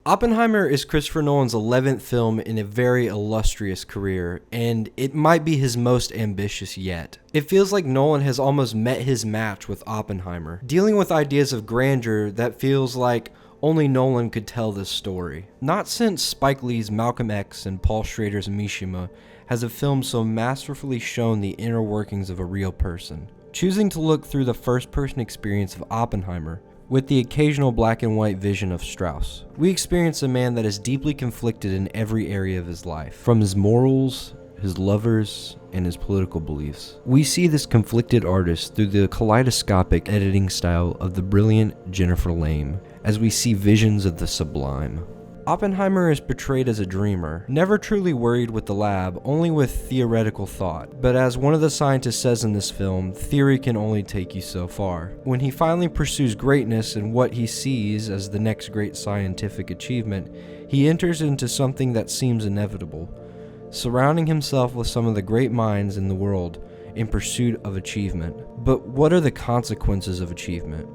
Oppenheimer is Christopher Nolan's 11th film in a very illustrious career, and it might be his most ambitious yet. It feels like Nolan has almost met his match with Oppenheimer, dealing with ideas of grandeur that feels like only Nolan could tell this story. Not since Spike Lee's Malcolm X and Paul Schrader's Mishima has a film so masterfully shown the inner workings of a real person. Choosing to look through the first-person experience of Oppenheimer, with the occasional black and white vision of Strauss, we experience a man that is deeply conflicted in every area of his life, from his morals, his lovers, and his political beliefs. We see this conflicted artist through the kaleidoscopic editing style of the brilliant Jennifer Lame, as we see visions of the sublime. Oppenheimer is portrayed as a dreamer, never truly worried with the lab, only with theoretical thought. But as one of the scientists says in this film, theory can only take you so far. When he finally pursues greatness and what he sees as the next great scientific achievement, he enters into something that seems inevitable, surrounding himself with some of the great minds in the world in pursuit of achievement. But what are the consequences of achievement?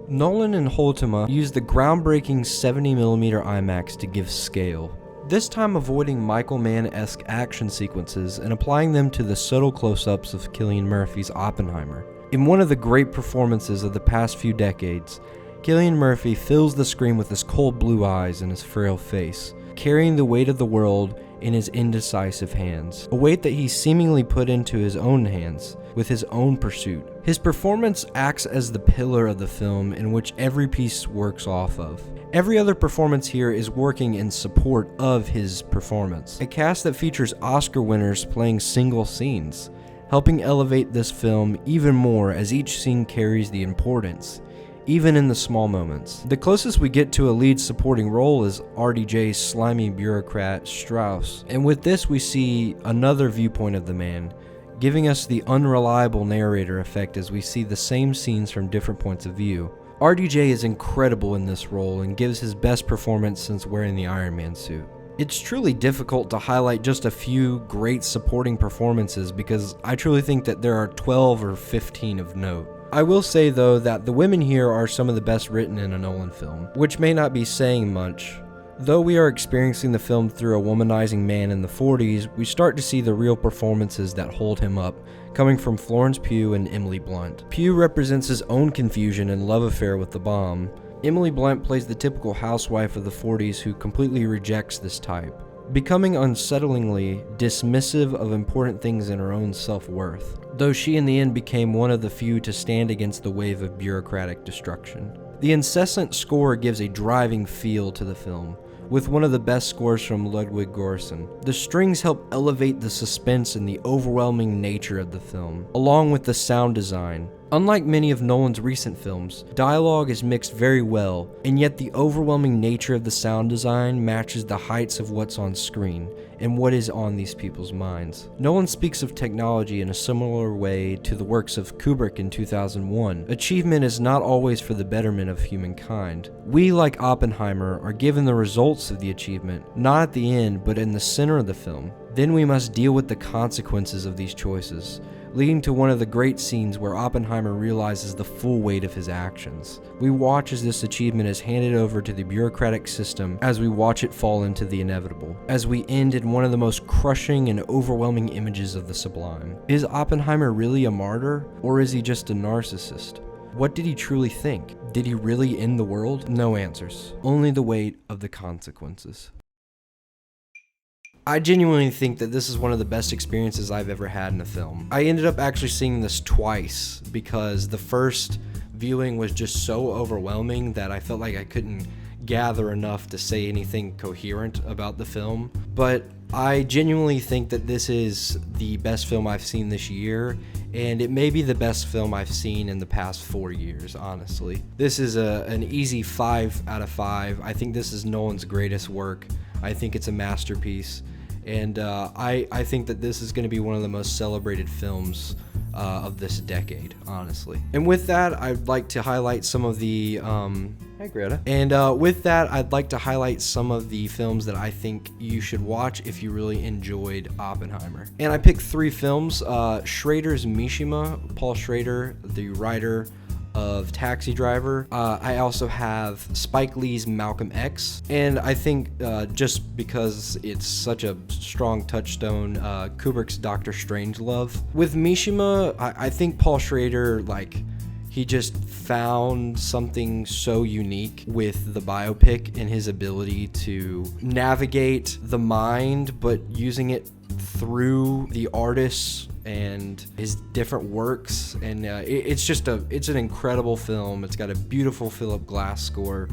Nolan and Holtema used the groundbreaking 70mm IMAX to give scale, this time avoiding Michael Mann-esque action sequences and applying them to the subtle close-ups of Cillian Murphy's Oppenheimer. In one of the great performances of the past few decades, Cillian Murphy fills the screen with his cold blue eyes and his frail face, carrying the weight of the world in his indecisive hands, a weight that he seemingly put into his own hands with his own pursuit. His performance acts as the pillar of the film in which every piece works off of. Every other performance here is working in support of his performance. A cast that features Oscar winners playing single scenes, helping elevate this film even more as each scene carries the importance, even in the small moments. The closest we get to a lead supporting role is RDJ's slimy bureaucrat Strauss, and with this we see another viewpoint of the man, giving us the unreliable narrator effect as we see the same scenes from different points of view. RDJ is incredible in this role and gives his best performance since wearing the Iron Man suit. It's truly difficult to highlight just a few great supporting performances because I truly think that there are 12 or 15 of note. I will say though that the women here are some of the best written in a Nolan film, which may not be saying much. Though we are experiencing the film through a womanizing man in the 40s, we start to see the real performances that hold him up, coming from Florence Pugh and Emily Blunt. Pugh represents his own confusion and love affair with the bomb. Emily Blunt plays the typical housewife of the 40s who completely rejects this type, becoming unsettlingly dismissive of important things in her own self-worth, though she in the end became one of the few to stand against the wave of bureaucratic destruction. The incessant score gives a driving feel to the film, with one of the best scores from Ludwig Göransson. The strings help elevate the suspense and the overwhelming nature of the film, along with the sound design. Unlike many of Nolan's recent films, dialogue is mixed very well, and yet the overwhelming nature of the sound design matches the heights of what's on screen and what is on these people's minds. Nolan speaks of technology in a similar way to the works of Kubrick in 2001. Achievement is not always for the betterment of humankind. We, like Oppenheimer, are given the results of the achievement, not at the end, but in the center of the film. Then we must deal with the consequences of these choices, leading to one of the great scenes where Oppenheimer realizes the full weight of his actions. We watch as this achievement is handed over to the bureaucratic system as we watch it fall into the inevitable, as we end in one of the most crushing and overwhelming images of the sublime. Is Oppenheimer really a martyr, or is he just a narcissist? What did he truly think? Did he really end the world? No answers, only the weight of the consequences. I genuinely think that this is one of the best experiences I've ever had in a film. I ended up actually seeing this twice because the first viewing was just so overwhelming that I felt like I couldn't gather enough to say anything coherent about the film. But I genuinely think that this is the best film I've seen this year, and it may be the best film I've seen in the past 4 years, honestly. This is an easy 5 out of 5. I think this is Nolan's greatest work. I think it's a masterpiece. And I think that this is going to be one of the most celebrated films of this decade, honestly. And with that, I'd like to highlight some of the... Hi, Greta. And with that, I'd like to highlight some of the films that I think you should watch if you really enjoyed Oppenheimer. And I picked 3 films. Schrader's Mishima, Paul Schrader, the writer of Taxi Driver. I also have Spike Lee's Malcolm X, and I think just because it's such a strong touchstone, Kubrick's Dr. Strangelove. With Mishima, I think Paul Schrader, like, he just found something so unique with the biopic and his ability to navigate the mind, but using it through the artists and his different works. And it's an incredible film. It's got a beautiful Philip Glass score.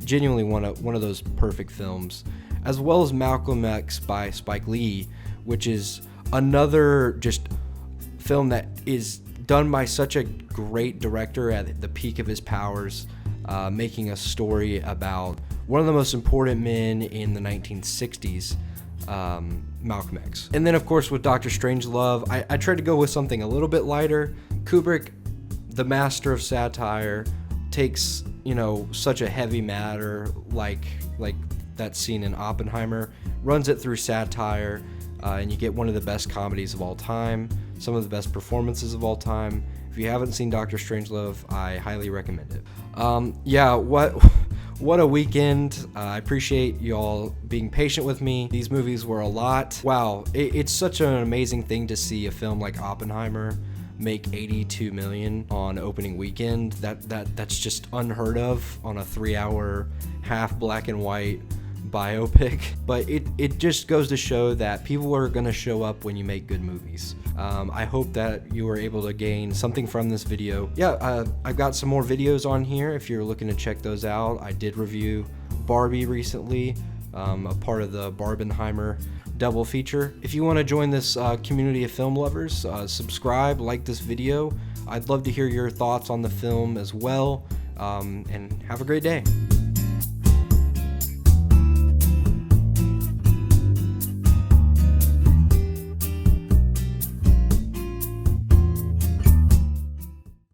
Genuinely one of those perfect films, as well as Malcolm X by Spike Lee, which is another just film that is done by such a great director at the peak of his powers, making a story about one of the most important men in the 1960s, Malcolm X. And then, of course, with Dr. Strangelove, I tried to go with something a little bit lighter. Kubrick, the master of satire, takes, such a heavy matter like that scene in Oppenheimer, runs it through satire, and you get one of the best comedies of all time, some of the best performances of all time. If you haven't seen Dr. Strangelove, I highly recommend it. What a weekend. I appreciate y'all being patient with me. These movies were a lot. Wow, it's such an amazing thing to see a film like Oppenheimer make $82 million on opening weekend. That's just unheard of on a 3-hour half black and white biopic. But it just goes to show that people are gonna show up when you make good movies. I hope that you were able to gain something from this video. I've got some more videos on here if you're looking to check those out. I did review Barbie recently, a part of the Barbenheimer double feature. If you want to join this community of film lovers, subscribe, like this video. I'd love to hear your thoughts on the film as well, and have a great day.